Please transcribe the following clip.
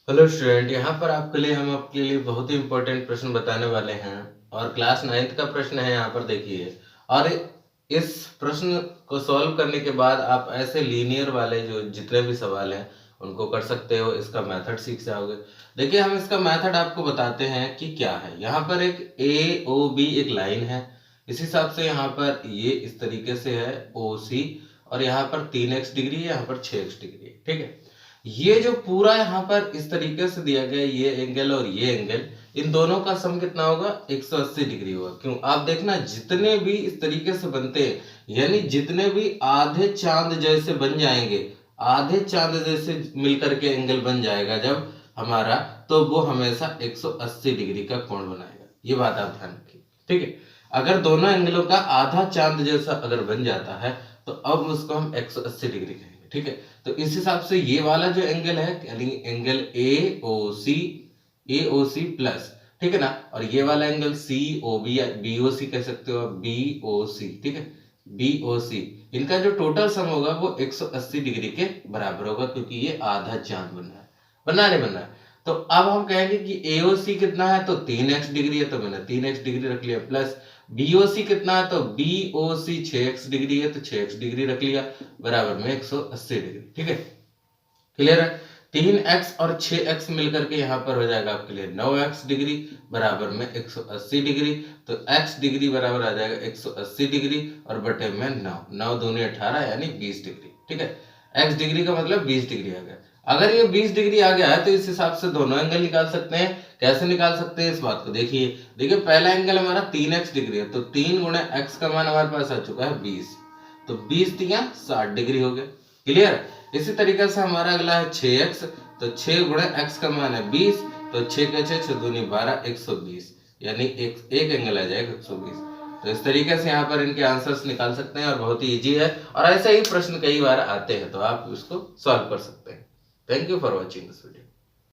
Hello student, यहाँ पर आपके लिए हम आपके लिए बहुत ही इंपॉर्टेंट प्रश्न बताने वाले हैं और क्लास 9th का प्रश्न है। यहाँ पर देखिए, और इस प्रश्न को सॉल्व करने के बाद आप ऐसे लीनियर वाले जो जितने भी सवाल हैं उनको कर सकते हो। इसका मेथड सीख जाओगे। देखिए, हम इसका मेथड आपको बताते हैं कि क्या है। यहाँ पर एक ए ओ बी एक लाइन है। इस हिसाब से यहाँ पर ये इस तरीके से है ओ सी, और यहाँ पर 3x डिग्री है, यहाँ पर 6x डिग्री है। ठीक है, ये जो पूरा यहाँ पर इस तरीके से दिया गया, ये एंगल और ये एंगल, इन दोनों का सम कितना होगा? 180 डिग्री होगा। क्यों? आप देखना, जितने भी इस तरीके से बनते हैं, यानी जितने भी आधे चांद जैसे बन जाएंगे, आधे चांद जैसे मिलकर के एंगल बन जाएगा जब हमारा, तो वो हमेशा 180 डिग्री का कोण बनाएगा। ये बात आप ध्यान रखिए। ठीक है, अगर दोनों एंगलों का आधा चांद जैसा अगर बन जाता है तो अब उसको हम 180 डिग्री कहेंगे। ठीक है, तो इस हिसाब से ये वाला जो एंगल है, यानी angle A O C plus, ठीक है ना, और ये वाला एंगल सी ओ बी या बी ओ सी कह सकते हो, बी ओ सी। ठीक है, बी ओ सी, इनका जो टोटल सम होगा वो 180 डिग्री के बराबर होगा, क्योंकि ये आधा चांद बन रहा है। बनना नहीं बनना है? तो अब हम कहेंगे कि एओसी कितना है, तो 3x डिग्री है, तो मैंने 3x डिग्री रख लिया, प्लस बीओसी कितना है, तो बीओसी 6x डिग्री है, तो 6x डिग्री रख लिया, बराबर में 180 डिग्री। ठीक है, क्लियर है? 3x और 6x मिलकर के यहाँ पर हो जाएगा आपके लिए 9x डिग्री, बराबर में 180 डिग्री। तो x डिग्री बराबर आ जाएगा 180 डिग्री और बटे में 9, 9 दूनी 18 यानी 20 डिग्री। ठीक है, x डिग्री का मतलब 20 डिग्री आ गया। अगर ये 20 डिग्री आ गया है तो इस हिसाब से दोनों एंगल निकाल सकते हैं। कैसे निकाल सकते हैं इस बात को देखिए। देखिए, पहला एंगल हमारा 3x डिग्री है, तो 3 गुणे x का मान हमारे पास आ चुका है 20, तो 20 तिया 60 डिग्री हो गया। क्लियर? इसी तरीके से हमारा अगला है 6x, तो 6 गुणे x का मान है 20, तो 6 के 6 दूनी 12, 120, यानी एक एंगल आ जाएगा 120। तो इस तरीके से यहाँ पर इनके आंसर्स निकाल सकते हैं और बहुत ही इजी है, और ऐसे ही प्रश्न कई बार आते हैं, तो आप इसको सॉल्व कर सकते हैं। Thank you for watching this video.